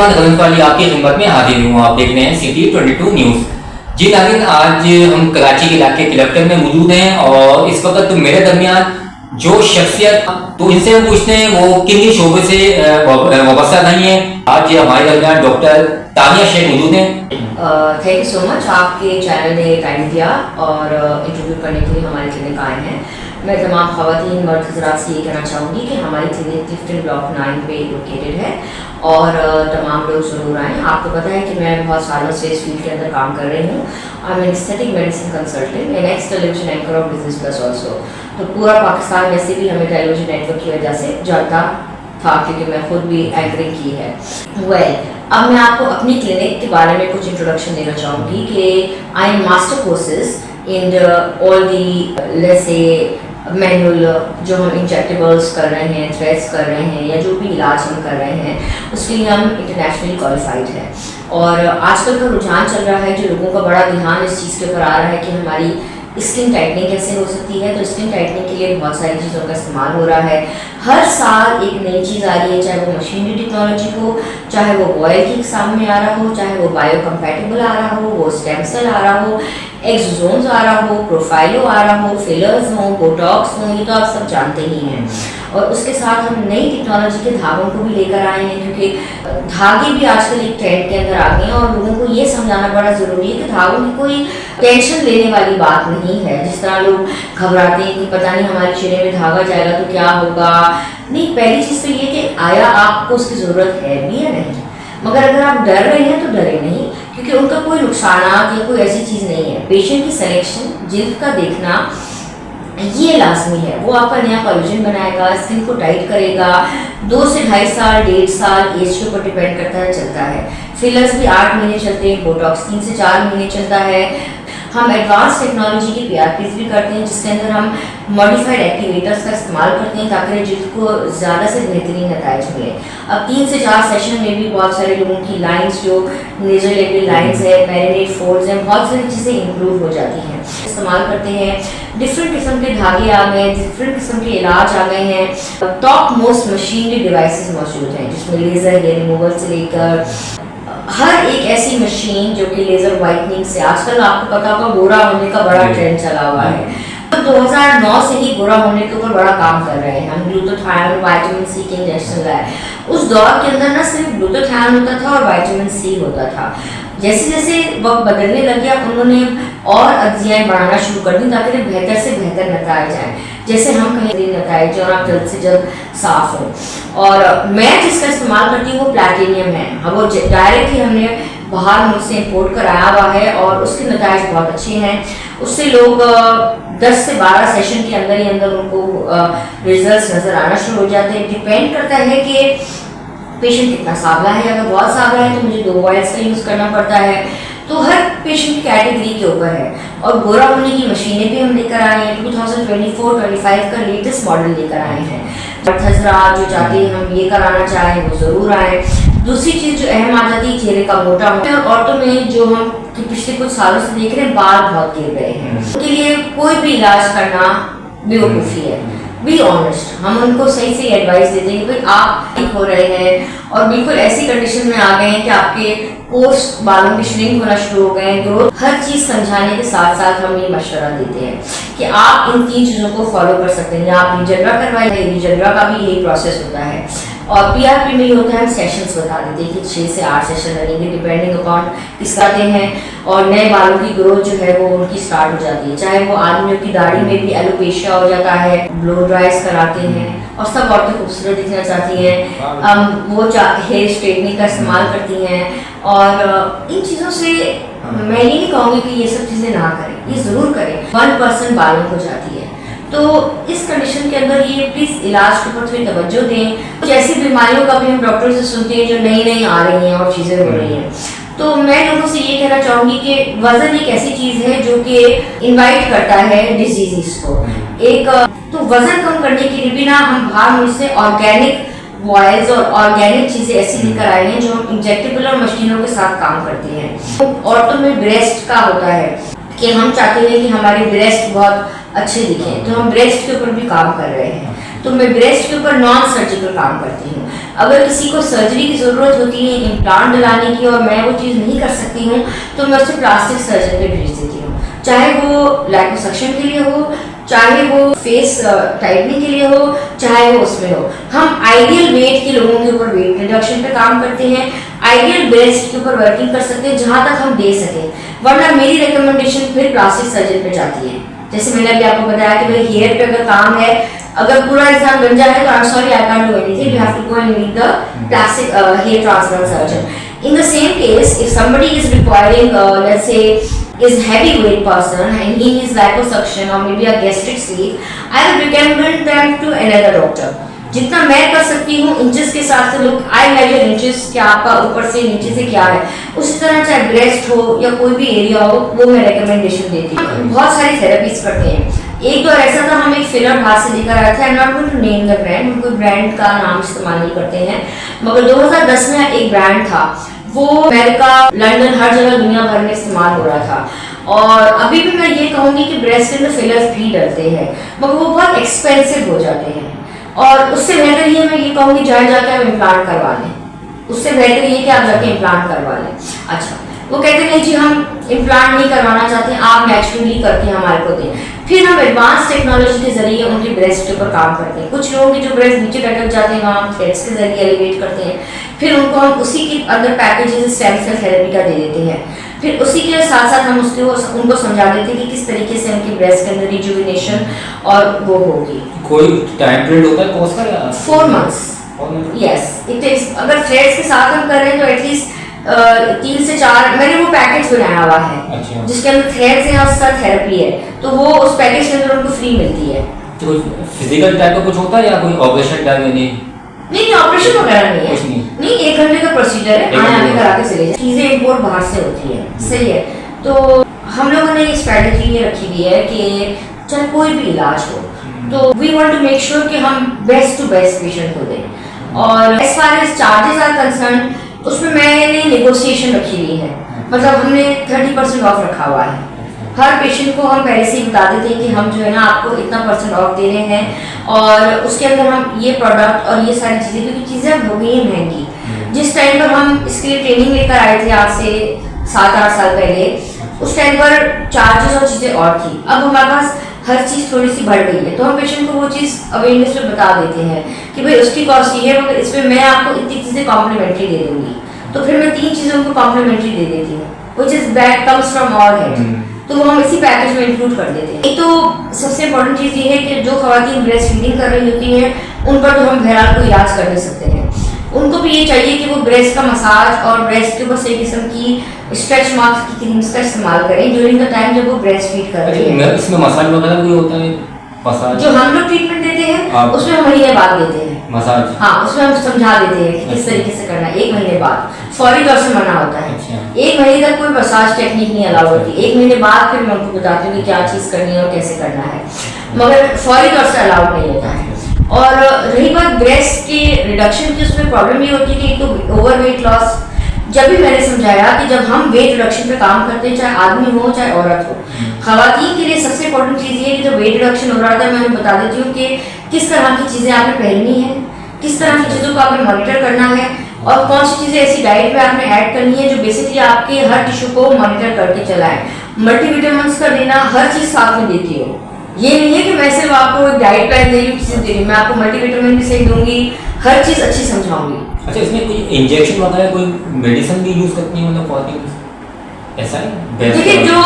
साथ रंग वाली आपकी खिदमत में हाजिर हूँ। आप देख रहे हैं सिटी 22 न्यूज़। जी नाज़रीन, आज हम कराची के इलाके क्लक्टर में मौजूद हैं और इस वक्त मेरे दरमियान जो शख्सियत, तो इनसे हम पूछते हैं वो किन शोबे से वाबस्ता नहीं है। आज हमारे दरमियान डॉक्टर तानिया शेख मौजूद हैं। थैंक यू सो मच, आपके चैनल ने टाइम दिया और इंटरव्यू करने के लिए हमारे क्लिनिक आए हैं। मैं तमाम ख़वातीन मर्द हज़रात से ये कहना चाहूँगी कि हमारी क्लिनिक क्लिफ्टन ब्लॉक 9 पे लोकेटेड है और तमाम लोग ज़रूर आएँ। आपको पता है कि मैं बहुत सालों से इस फील्ड के अंदर काम कर रही हूँ। I am an aesthetic medicine consultant and x television anchor of business plus also. तो पूरा पाकिस्तान वैसे भी हमें टेलीविजन नेटवर्क की वजह से जानता था क्योंकि मैं खुद भी एंकरिंग की है। अब मैं आपको अपनी क्लिनिक के बारे में कुछ इंट्रोडक्शन देना चाहूँगी कि I am master courses in all the let's say manual जो हम इंजेक्टेबल्स कर रहे हैं, थ्रेड्स कर रहे हैं या जो भी इलाज हम कर रहे हैं उसके लिए हम इंटरनेशनली क्वालिफाइड हैं। और आजकल का रुझान चल रहा है जो लोगों का बड़ा ध्यान इस चीज़ के ऊपर आ रहा है कि हमारी स्किन टाइटनिंग कैसे हो सकती है। तो स्किन टाइटनिंग के लिए बहुत सारी चीज़ों का इस्तेमाल हो रहा है। हर साल एक नई चीज़ आ रही है, चाहे वो मशीनरी टेक्नोलॉजी हो, चाहे वो ऑयल की इकसाम में आ रहा हो, चाहे वो बायो कंपैटिबल आ रहा हो, वो स्टेम सेल आ रहा हो, एक्सोसोम्स आ रहा हो, प्रोफाइलो आ रहा हो, फिलर्स हो, बोटॉक्स हो, ये तो आप सब जानते ही हैं। और उसके साथ हम नई टेक्नोलॉजी के धागों को भी लेकर आए हैं क्योंकि धागे भी आजकल एक ट्रेंड के अंदर आ गए हैं और लोगों को ये समझाना बड़ा ज़रूरी है कि धागों की कोई टेंशन लेने वाली बात नहीं है। जिस तरह लोग घबराते हैं कि पता नहीं हमारे चेहरे में धागा जाएगा तो क्या होगा। नहीं, पहली चीज़ तो ये कि आया आपको उसकी ज़रूरत है भी या नहीं। मगर अगर आप डर रहे हैं तो डरे नहीं, क्योंकि उनका कोई नुकसानात या कोई ऐसी चीज़ नहीं है। पेशेंट की सिलेक्शन, जिल्द का देखना ये लाजमी है। वो आपका नया कोलेजन बनाएगा, स्किन को टाइट करेगा। 2 से 2.5 साल, 1.5 साल एज के ऊपर डिपेंड करता है, चलता है। फिलर्स भी 8 महीने चलते हैं, बोटॉक्स 3 से 4 महीने चलता है। हम एडवांस टेक्नोलॉजी की PRPs भी करते हैं जिसके अंदर हम मॉडिफाइड एक्टिवेटर्स का इस्तेमाल करते हैं ताकि जिल्द को ज़्यादा से बेहतरीन नताइज मिले। अब 3 से 4 सेशन में भी बहुत सारे लोगों की लाइंस, जो नेजल लेवल लाइंस है, पेरिनेट फोल्ड्स हैं, बहुत सारी चीज़ें इंप्रूव हो जाती हैं। इस्तेमाल करते हैं, डिफरेंट किस्म के धागे आ गए हैं, डिफरेंट किस्म के इलाज आ गए हैं। टॉप मोस्ट मशीनरी डिवाइसेस मौजूद हैं जिसमें लेज़र हेयर रिमूवल से लेकर हर एक ऐसी मशीन जो कि लेजर वाइटनिंग से, आजकल आपको पता होगा गोरा होने का बड़ा ट्रेंड चला हुआ है। तो 2009 से ही गोरा होने के ऊपर बड़ा काम कर रहे हैं हम। ग्लूटाथायोन, विटामिन सी के इंजेक्शन लाए। उस दौर के अंदर ना सिर्फ ग्लूटाथायोन होता था और विटामिन सी होता था। जैसे जैसे वक्त बदलने लग गया उन्होंने और अज्जियाएँ बढ़ाना शुरू कर दी ताकि बेहतर से बेहतर नताइज आए, जैसे हम कहीं नताइज और आप जल्द से जल्द साफ हो। और मैं जिसका इस्तेमाल करती हूँ वो प्लैटिनियम है। हम वो डायरेक्ट ही हमने बाहर मुल्क से इम्पोर्ट कराया हुआ है और उसके नताइज बहुत अच्छे हैं। उससे लोग 10 से 12 सेशन के अंदर ही अंदर उनको रिजल्ट्स नज़र आना शुरू हो जाते हैं। डिपेंड करता है कि पेशेंट कितना सावला है। अगर बहुत सावला है तो मुझे 2 ऑयल्स का यूज़ करना पड़ता है। तो हर पेशेंट की कैटेगरी के ऊपर है। और गोरा होने की मशीनें भी हम लेकर आए हैं। 2024-25 का लेटेस्ट मॉडल लेकर आए हैं। हज़रात जो चाहते हैं हम ये कराना चाहें वो ज़रूर आए। दूसरी चीज़ जो अहम आ जाती है चेहरे का मोटा होना। और औरतों में जो हम पिछले कुछ सालों से देख रहे हैं बाल बहुत गिर गए हैं, उनके लिए कोई भी इलाज करना बेवकूफ़ी है। बी ऑनेस्ट, हम उनको सही से एडवाइस देते हैं कि भाई आप ठीक हो रहे हैं और बिल्कुल ऐसी कंडीशन में आ गए हैं कि आपके पोर्स बालों के श्रिंक होना शुरू हो गए हैं, ग्रोथ, हर चीज़ समझाने के साथ साथ हम ये मशवरा देते हैं कि आप इन 3 चीज़ों को फॉलो कर सकते हैं। या आप रिजनरा करवाइए, रिजनरा का भी यही प्रोसेस होता है। और PRP में ये होता है हम सेशंस बता देते हैं कि 6 से 8 सेशन लगेंगे डिपेंडिंग अपॉन किसकाते हैं। और नए बालों की ग्रोथ जो है वो उनकी स्टार्ट हो जाती है। चाहे वो आदमियों की दाढ़ी में भी एलोपेशिया हो जाता है, ब्लो ड्राइज कराते हैं और सब औरतें खूबसूरत दिखना चाहती हैं, वो हेयर स्ट्रेटनिंग का इस्तेमाल करती हैं। और इन चीज़ों से मैं ये नहीं कहूँगी कि ये सब चीज़ें ना करें, ये ज़रूर करें। 1% बालों को जाती है। तो इस कंडीशन के अंदर ये प्लीज़ इलाज के ऊपर थोड़ी तवज्जो दें। कुछ ऐसी बीमारियों का भी हम डॉक्टर से सुनते हैं जो नई नई आ रही हैं और चीज़ें हो रही हैं। तो मैं लोगों से ये कहना चाहूँगी कि वज़न एक ऐसी चीज़ है जो कि इनवाइट करता है डिजीज़ को। तो वज़न कम करने के लिए भी ना हम बाहर मुल्क से ऑर्गेनिक ऑयल्स और ऑर्गेनिक चीज़ें ऐसी लेकर आए हैं जो हम इंजेक्टेबल और मशीनों के साथ काम करते हैं। औरतों में ब्रेस्ट का होता है कि हम चाहते हैं कि हमारे ब्रेस्ट बहुत अच्छे दिखें, तो हम ब्रेस्ट के ऊपर भी काम कर रहे हैं। तो मैं ब्रेस्ट के ऊपर नॉन सर्जिकल काम करती हूँ। अगर किसी को सर्जरी की ज़रूरत होती है इम्प्लांट डलाने की और मैं वो चीज़ नहीं कर सकती हूँ तो मैं उसे प्लास्टिक सर्जन पे भेज देती हूँ, चाहे वो लाइपोसक्शन के लिए हो, चाहे वो फेस टाइटनिंग के लिए हो, चाहे वो उसमें हो। हम आइडियल वेट के लोगों के ऊपर वेट रिडक्शन पे काम करते हैं, आइडियल ब्रेस्ट के ऊपर वर्किंग कर सकते हैं जहाँ तक हम दे सकें, वरना मेरी रिकमेंडेशन फिर प्लास्टिक सर्जन पे जाती है। जैसे मैंने अभी आपको बताया कि भाई हेयर पे अगर काम है, अगर पूरा इंसान गंजा है तो I am sorry I can't do anything, you have to go and meet the plastic hair transplant surgeon. In the same case, if somebody is requiring, let's say, is heavyweight person and he needs liposuction or maybe a gastric sleeve, I will recommend them to another doctor. जितना मैं कर सकती हूँ inches के साथ से लोग आई major inches क्या आपका ऊपर से नीचे से क्या है, उसी तरह चाहे ब्रेस्ट हो या कोई भी एरिया हो वो मैं रिकमेंडेशन देती हूँ. बहुत सारी थेरेपीज करते हैं. एक बार ऐसा था, हम एक फिलर बाहर से लेकर आए थे. I am not going to name the brand, हम कोई ब्रांड का नाम इस्तेमाल नहीं करते हैं, मगर 2010 में एक ब्रांड था, वो अमेरिका, लंदन, हर जगह दुनिया भर में इस्तेमाल हो रहा था. और अभी भी मैं ये कहूँगी कि ब्रेस्ट के अंदर फिलर्स भी डलते हैं, मगर वो बहुत एक्सपेंसिव हो जाते हैं. और उससे बेहतर ये मैं ये कहूँगी जहाँ जाके आप इम्प्लांट करवा लें, उससे बेहतर ये कि आप जाके इम्प्लांट करवा लें. अच्छा, वो कहते हैं जी हम इम्प्लांट नहीं करवाना चाहते, आप नेचुरली करके हमारे को दें. फिर हम एडवांस टेक्नोलॉजी के जरिए उनकी ब्रेस्ट के ऊपर काम करते हैं. कुछ लोगों की जो ब्रेस्ट नीचे लटक जाते हैं वहाँ हम थ्रेड्स के जरिए एलिवेट करते हैं. फिर उनको हम उसी के अंदर पैकेजेस स्टेम सेल थेरेपी का दे देते हैं. फिर उसी के साथ साथ हम उनको समझा देते हैं कि किस तरीके से उनकी ब्रेस्ट के अंदर रिजुविनेशन और वो होगी. कोई टाइम पीरियड होता है कोर्स का या 4 months? Yes, it is. अगर थ्रेड्स के साथ हम कर रहे हैं तो एटलीस्ट 3 से 4 मैंने वो पैकेज बनाया हुआ है. अच्छा. जिसके अंदर थ्रेड्स हैं और साथ थेरेपी है, तो वो उस पैकेज के अंदर उनको फ्री मिलती है. तो फिजिकल टाइप का कुछ होता है या कोई ऑपरेशन टाइप में? नहीं, ऑपरेशन वगैरह नहीं है. नहीं, 1 घंटे का प्रोसीजर है, आने करा के चले जाए. चीजें इम्पोर्ट बाहर से होती है. सही है. तो हम लोगों ने ये स्ट्रेटेजी ये रखी हुई है कि चाहे कोई भी इलाज हो तो we want to make sure कि हम बेस्ट टू बेस्ट पेशेंट को दें. और as far as charges are concern, उसमें मैंने नेगोशिएशन रखी हुई है. मतलब हमने 30% ऑफ रखा हुआ है. हर पेशेंट को हम पहले से ही बता देते हैं कि हम जो है ना आपको इतना % ऑफ दे रहे हैं, और उसके अंदर हम ये प्रोडक्ट और ये सारी चीज़ें, क्योंकि चीज़ें अब हो गई हैं महंगी. जिस टाइम पर हम इसके लिए ट्रेनिंग लेकर आए थे आज से 7-8 साल पहले, उस टाइम पर चार्जेस और चीज़ें और थी. अब हमारे पास हर चीज़ थोड़ी सी बढ़ गई है, तो हम पेशेंट को वो चीज़ अवेयरनेस में बता देते हैं कि भाई उसकी कॉस्ट ये है, मगर इसमें मैं आपको इतनी चीज़ें कॉम्प्लीमेंट्री दे दूँगी. तो फिर मैं 3 चीज़ों को कॉम्प्लीमेंट्री दे देती हूँ, which is back comes from all head. तो वो हम इसी पैकेज में इंक्लूड कर देते हैं. एक तो सबसे इम्पोर्टेंट चीज़ ये है कि जो खवातीन ब्रेस्ट फीडिंग कर रही होती हैं उन पर तो हम बहरहाल कोई इलाज कर नहीं सकते हैं. उनको भी ये चाहिए कि वो ब्रेस्ट का मसाज और ब्रेस्ट के ऊपर सही किस्म की स्ट्रेच मार्क्स की क्रीम्स का इस्तेमाल करें ड्यूरिंग द टाइम जब वो ब्रेस्ट फीड कर रही है. इसमें मसाज वगैरह भी होता है? मसाज जो हम लोग ट्रीटमेंट देते हैं उसमें हम महीने बाद देते हैं मसाज. हाँ, उसमें हम समझा देते हैं कि किस तरीके से करना है. 1 महीने बाद फौरी तौर से मना होता है. 1 महीने तक कोई मसाज टेक्निक नहीं अलाउ होती. 1 महीने बाद फिर मैं उनको बताती हूँ कि क्या चीज़ करनी है और कैसे करना है, मगर फौरी तौर से अलाउड नहीं होता है. और रही बात ब्रेस्ट के रिडक्शन की, उसमें प्रॉब्लम ये होती है कि एक तो ओवर वेट लॉस. जब भी मैंने समझाया कि जब हम वेट रिडक्शन पे काम करते हैं, चाहे आदमी हो चाहे औरत हो, खवातीन के लिए सबसे इम्पोर्टेंट चीज़ ये है कि जब वेट रिडक्शन हो रहा था मैं उन्हें बता देती हूँ कि किस तरह की चीज़ें आपने पहननी है, किस तरह की चीज़ों को आपने मॉनिटर करना है, और कौन सी चीज़ें ऐसी डाइट में आपने ऐड करनी है जो बेसिकली आपके हर टिश्यू को मॉनिटर करके चलाए. मल्टीविटामिन्स का देना, हर चीज़ साथ में देती हो. ये नहीं है कि मैं सिर्फ आपको एक डाइट प्लान दे रही हूँ, चीज़ें दे रही हूँ. मैं आपको मल्टीविटामिन भी सही दूंगी, हर चीज़ अच्छी समझाऊंगी. अच्छा, इसमें कोई इंजेक्शन वगैरह कोई मेडिसिन भी यूज करती है मतलब खवातीन? ऐसा है? देखिए, जो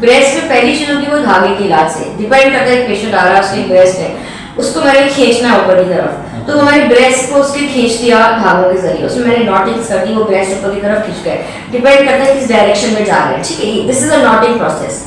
ब्रेस्ट में पहली चीज होगी वो धागे के इलाज से डिपेंड करता है. पेशेंट आ रहा है, उसकी ब्रेस्ट है, उसको मैंने खींचना है ऊपर की तरफ, तो मैंने ब्रेस्ट को उसके खींच दिया धागों के जरिए, उसमें मैंने नॉटिंग्स कर दी, वो ब्रेस्ट ऊपर की तरफ खींच गए. डिपेंड करता है किस डायरेक्शन में जा रहे हैं. ठीक है, this is a knotting process.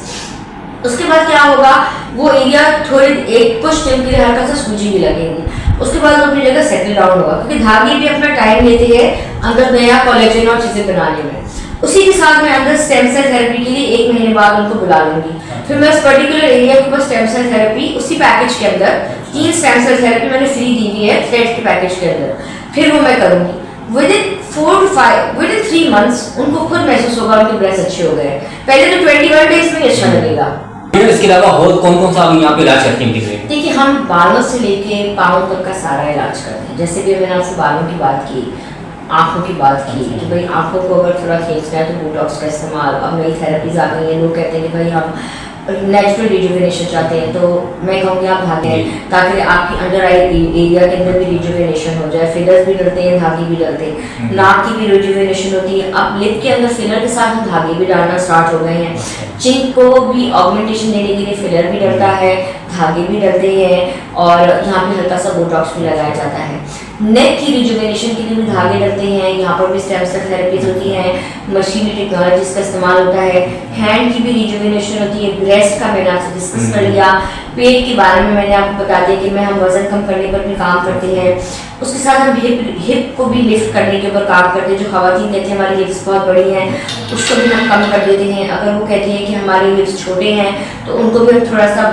उसके बाद क्या होगा, वो एरिया थोड़े एक कुछ टाइम के लिए हल्का सा सूजी भी लगेगी. उसके बाद वो अपनी जगह सेटल डाउन होगा, क्योंकि धागे भी अपना टाइम लेते हैं अंदर नया कोलेजन और चीज़ें बनाने में. उसी के साथ मैं अंदर स्टेम सेल थेरेपी के लिए 1 महीने बाद उनको बुला लूंगी. फिर मैं उस पर्टिकुलर एरिया के ऊपर स्टेम सेल थेरेपी, उसी पैकेज के अंदर 3 स्टेम सेल थेरेपी मैंने फ्री दी हुई है थ्रेड के पैकेज के अंदर. फिर वो मैं करूँगी. विदिन 3 months उनको खुद महसूस होगा उनके ब्रेस्ट अच्छे हो गए. पहले तो 21 days में अच्छा लगेगा. इसके अलावा और कौन कौन सा आप यहाँ पे इलाज करते हैं? देखिए, हम बालों से लेके पाँव तक का सारा इलाज करते हैं। जैसे भी मैंने आपसे बालों की बात की, आँखों की बात की कि भाई आँखों को अगर थोड़ा खींचना है तो बोटॉक्स का इस्तेमाल। अब नई थेरेपीज आ गई हैं, लोग कहते हैं कि भाई हम नेचुरल रिजुविनेशन चाहते हैं, तो मैं कहूँगी आप भागें ताकि आपकी अंडर आई एरिया के अंदर भी रिजुविनेशन हो जाए। फिलर्स भी डलते हैं, धागे भी डलते हैं, नाक की भी रिजुविनेशन होती है। अब लिप के अंदर फिलर के साथ हम धागे भी डालना स्टार्ट हो गए हैं। चिन को भी ऑगमेंटेशन देने के लिए फिलर भी डलता है, धागे भी डलते हैं, और यहाँ पे हल्का सा बोटॉक्स भी लगाया जाता है। नेक की रिजुविनेशन के लिए भी धागे डलते हैं, यहाँ पर भी स्टेम सेल थेरेपीज होती हैं, मशीनी टेक्नोलॉजीज का इस्तेमाल होता है। हैंड की भी रिजुविनेशन होती है। ब्रेस्ट का मैंने आपसे डिस्कस कर लिया। पेट के बारे में मैंने आपको बता दिया कि मैं हम वजन कम करने पर भी काम करते हैं। उसके साथ हम हिप को भी लिफ्ट करने के ऊपर काम करते हैं। जो खवातीन कहती हैं हमारी हिप्स बहुत बड़ी हैं, उसको भी हम कम कर देते हैं। अगर वो कहती हैं कि हमारे हिप्स छोटे हैं तो उनको भी हम थोड़ा सा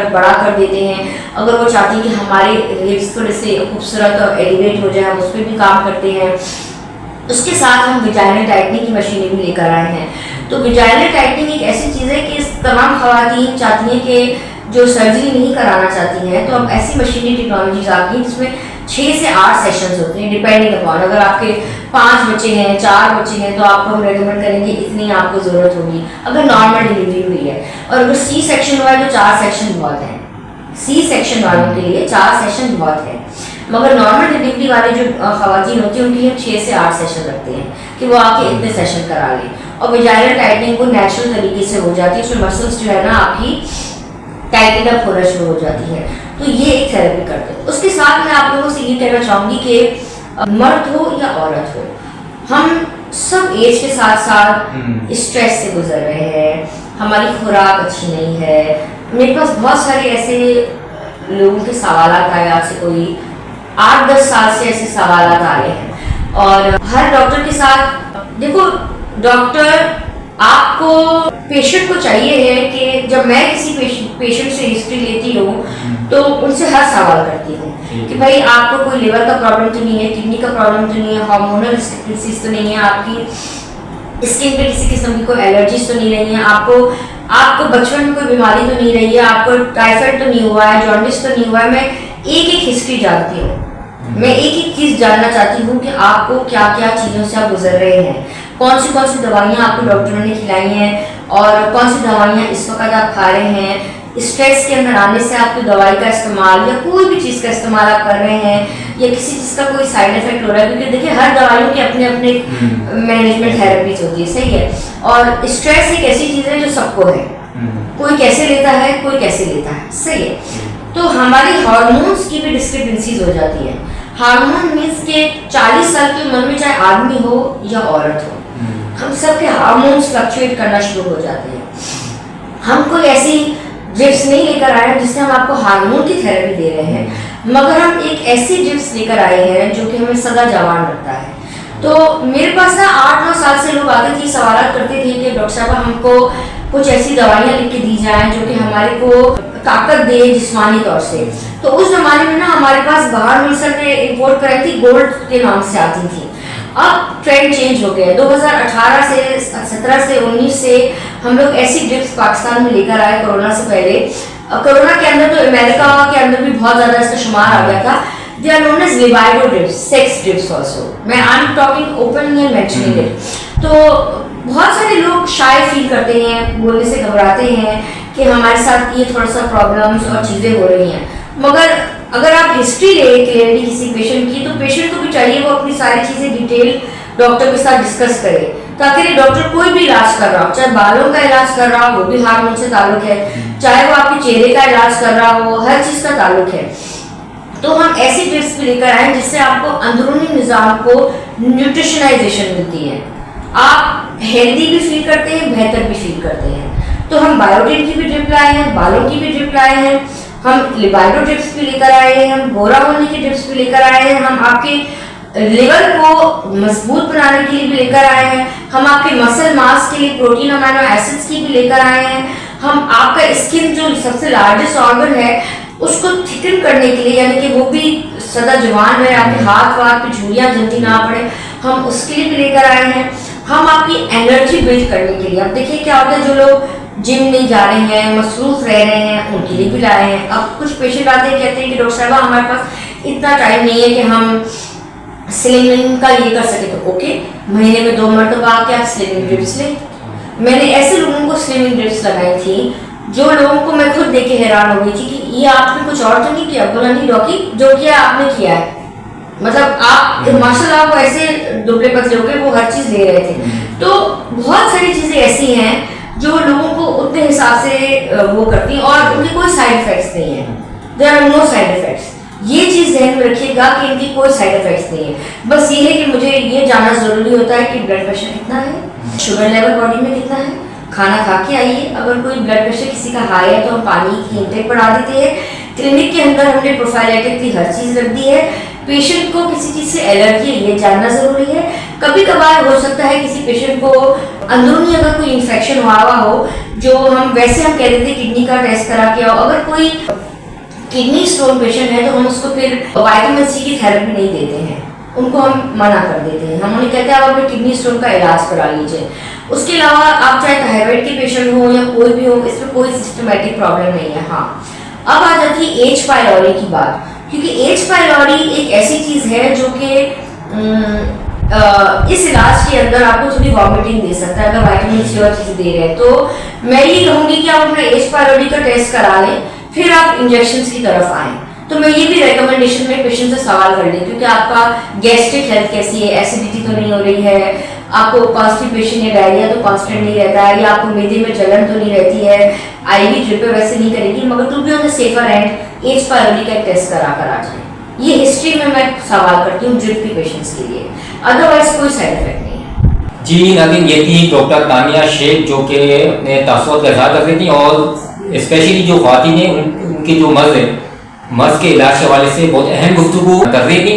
बड़ा कर देते हैं। अगर वो चाहती हैं कि हमारे हिप्स थोड़े से खूबसूरत और एलिवेट हो जाए, हम उस पर भी काम करते हैं। उसके साथ हम विजाइनल टाइटनिंग की मशीनें भी लेकर आए हैं। तो विजाइनल टाइटनिंग एक ऐसी चीज़ है कि तमाम खवातीन चाहती हैं कि जो सर्जरी नहीं कराना चाहती हैं, तो अब ऐसी मशीनी टेक्नोलॉजीज आ गई जिसमें 6 से 8 सेशंस होते हैं डिपेंडिंग अपॉन। अगर आपके 5 बच्चे हैं, 4 बच्चे हैं, तो आपको हम रेकमेंड करेंगे इतनी आपको ज़रूरत होगी अगर नॉर्मल डिलीवरी हुई है। और अगर सी सेक्शन हुआ है तो 4 सेक्शन बहुत हैं। सी सेक्शन वालों के लिए 4 सेशन बहुत है, मगर नॉर्मल डिलीवरी वाले जो खवातीन होती हैं उनके लिए 6 से 8 सेशन रखते हैं कि वो आके इतने सेशन करा लें। और विजाइनल टाइटनिंग को नेचुरल तरीके से हो जाती है, उसमें मसल्स जो है ना आपकी टाइटन अप होना शुरू हो जाती है। तो ये एक थेरेपी करते हैं। उसके साथ मैं आप लोगों से ये कहना चाहूँगी कि मर्द हो या औरत हो, हम सब एज के साथ साथ स्ट्रेस से गुजर रहे हैं। हमारी खुराक अच्छी नहीं है। मेरे पास बहुत सारे ऐसे लोगों के सवाल आए, आपसे कोई 8-10 साल से ऐसे सवाल आ रहे हैं। और हर डॉक्टर के साथ देखो, डॉक्टर आपको पेशेंट को चाहिए है कि जब मैं किसी पेशेंट से हिस्ट्री लेती हूँ तो उनसे हर सवाल करती हूँ कि भाई आपको कोई लिवर का प्रॉब्लम तो नहीं है, किडनी का प्रॉब्लम तो नहीं है, हार्मोनल डिसीज तो नहीं है, आपकी स्किन पे किसी किस्म की कोई एलर्जीज तो नहीं रही है, आपको बचपन में कोई बीमारी तो नहीं रही है, आपको टाइफाइड तो नहीं हुआ है, जॉन्डिस तो नहीं हुआ है। मैं एक एक हिस्ट्री जानती हूँ। मैं एक एक चीज़ जानना चाहती हूँ कि आपको क्या क्या चीज़ों से आप गुजर रहे हैं, कौन सी दवाइयाँ आपको डॉक्टरों ने खिलाई हैं और कौन सी दवाइयाँ इस वक्त आप खा रहे हैं। स्ट्रेस के अंदर आने से आपकी दवाई का इस्तेमाल या कोई भी चीज़ का इस्तेमाल आप कर रहे हैं या किसी चीज़ का कोई साइड इफेक्ट हो रहा है, क्योंकि देखिए हर दवाइयों के अपने अपने मैनेजमेंट थेरेपीज होती है, सही है। और स्ट्रेस एक ऐसी चीज़ है जो सबको है, कोई कैसे लेता है, कोई कैसे लेता है, सही है। तो हमारी हार्मोन्स की भी डिस्क्रिपेंसीज हो जाती है। हार्मोन मीन्स के 40 साल की उम्र में चाहे आदमी हो या औरत हो, हम सबके हार्मोन्स फ्लक्चुएट करना शुरू हो जाते हैं। हम कोई ऐसी ड्रिप्स नहीं लेकर आए हैं जिससे हम आपको हार्मोन की थेरेपी दे रहे हैं, मगर हम एक ऐसी ड्रिप्स लेकर आए हैं जो कि हमें सदा जवान रखता है। तो मेरे पास ना 8-9 साल से लोग आते थे, सवाल करते थे कि डॉक्टर साहब हमको कुछ ऐसी दवाइयाँ लिख के दी जाएं जो कि हमारे को ताकत दे जिस्मानी तौर से। तो उस जमाने में ना हमारे पास बाहर मिल्सन ने इम्पोर्ट कराई थी, गोल्ड के नाम से आती थी। अब ट्रेंड चेंज हो गया। 2018 से 17 से 19 से हम लोग ऐसी ड्रिप्स पाकिस्तान में लेकर आए कोरोना से पहले। कोरोना के अंदर तो अमेरिका के अंदर भी बहुत ज़्यादा इसका शुमार आ गया था। They are known as libido drips, sex drips also. I am talking openly and mentioning it. तो बहुत सारे लोग शाय फील करते हैं, बोलने से घबराते हैं कि हमारे साथ ये थोड़ा सा प्रॉब्लम्स और चीज़ें हो रही हैं। मगर अगर आप हिस्ट्री ले क्लियरली किसी पेशेंट की, तो पेशेंट को भी चाहिए वो अपनी सारी चीज़ें डिटेल डॉक्टर के साथ डिस्कस करे, ताकि डॉक्टर कोई भी इलाज कर रहा हो, चाहे बालों का इलाज कर रहा हो वो भी हार्मोन से ताल्लुक है, चाहे वो आपके चेहरे का इलाज कर रहा हो, हर चीज़ का ताल्लुक है। तो हम ऐसी टिप्स भी लेकर आए जिससे आपको अंदरूनी निज़ाम को न्यूट्रिशनाइजेशन मिलती है, आप हेल्दी भी फील करते हैं, बेहतर भी फील करते हैं। तो हम बायोटिन की भी ड्रिप लाए हैं, बालों की भी ड्रिप लाए हैं, हम लिबाइडो ड्रिप्स भी लेकर आए हैं, हम गोरा होने की ड्रिप्स भी लेकर आए हैं, हम आपके लिवर को मजबूत बनाने के लिए भी लेकर आए हैं, हम आपके मसल मास के लिए प्रोटीन अमीनो एसिड्स की भी लेकर आए हैं, हम आपका स्किन जो सबसे लार्जेस्ट ऑर्गन है उसको थिकन करने के लिए, यानी कि वो भी सदा जवान रहे, आपके हाथ वाथ पे झुर्रियाँ जल्दी ना पड़े, हम उसके लिए भी लेकर आए हैं। हम आपकी एनर्जी बिल्ड करने के लिए, अब देखिए क्या होता है, जो लोग जिम नहीं जा रहे हैं, मसरूफ रह रहे हैं, उनके लिए भी लाए हैं। अब कुछ पेशेंट आते हैं कहते हैं कि डॉक्टर साहब हमारे पास इतना टाइम नहीं है कि हम स्लिमिंग का ये कर सके, तो ओके, महीने में 2 मरतबा आके आप स्लिमिंग ड्रिप्स लें। मैंने ऐसे लोगों को स्लिमिंग ड्रिप्स लगाई थी जो लोगों को मैं खुद देख के हैरान हो गई थी कि ये आपने कुछ और तो नहीं किया। बोला नहीं डॉक्टर, जो किया आपने किया है, मतलब आप माशाल्लाह वो ऐसे दुबले पतले हो गए, वो हर चीज ले रहे थे। तो बहुत सारी चीजें ऐसी हैं जो लोगों को उतने हिसाब से वो करती हैं और उनके कोई साइड इफेक्ट्स नहीं है। There are no side effects. ये चीज ध्यान में रखिएगा कि इनकी कोई साइड इफेक्ट्स नहीं है। बस ये है कि मुझे ये जानना जरूरी होता है कि ब्लड प्रेशर कितना है, शुगर लेवल बॉडी में कितना है। खाना खा के आइए, अगर कोई ब्लड प्रेशर किसी का हाई है तो हम पानी की इंटेक बढ़ा देते हैं। क्लिनिक के अंदर हमने प्रोफाइलैटिक की हर चीज रख दी है। पेशेंट को किसी चीज से एलर्जी है ये जानना जरूरी है। कभी कभार हो सकता है किसी पेशेंट को अंदरूनी अगर कोई इन्फेक्शन हुआ हो, जो हम वैसे हम कह देते हैं किडनी का टेस्ट करा के आओ। अगर कोई किडनी स्टोन पेशेंट है तो हम उसको फिर विटामिन सी की थेरेपी नहीं देते हैं, उनको हम मना कर देते हैं। हम उन्हें कहते हैं आप अपने किडनी स्टोन का इलाज करा लीजिए। उसके अलावा आप चाहे थायराइड के पेशेंट हो या कोई भी हो, इसमें कोई सिस्टमेटिक प्रॉब्लम नहीं है। हाँ, अब आ जाती है एच पायलोरी की बात, क्योंकि एच पायलोरी एक ऐसी चीज है जो कि इस इलाज के अंदर आपको थोड़ी वॉमिटिंग दे सकता है अगर विटामिन सी और चीजें दे रहे हैं। तो मैं ये कहूंगी कि आप अपना एच पायलोरी का टेस्ट करा लें, फिर आप इंजेक्शन की तरफ आए। तो मैं ये भी रिकमेंडेशन में पेशेंट से सवाल कर लेती हूँ कि आपका गैस्ट्रिक हेल्थ कैसी है, एसिडिटी तो नहीं हो रही है, आपको कॉन्स्टिपेशन या डायरिया तो कांस्टेंट नहीं रहता है, या आपको मेदे में जलन तो नहीं रहती है। आईवी ट्रिप वैसे नहीं करेगी, मगर to be on the safer end H pylori का टेस्ट करा कर आ जाए। ये हिस्ट्री में मैं सवाल करती हूँ ड्रिप के पेशेंट्स के लिए, अदरवाइज कोई साइड इफेक्ट नहीं है। जी नाज़रीन, ये थी डॉक्टर तानिया शेख जो कि अपने तासुरात का इज़हार कर रही थी और स्पेशली जो ख़वातीन हैं उनकी जो मर्ज़ के इलाज के हवाले से बहुत अहम गुफ्तगू कर रही थी।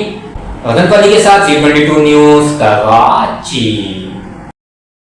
रतन पाली के साथ G22 न्यूज़ कराची।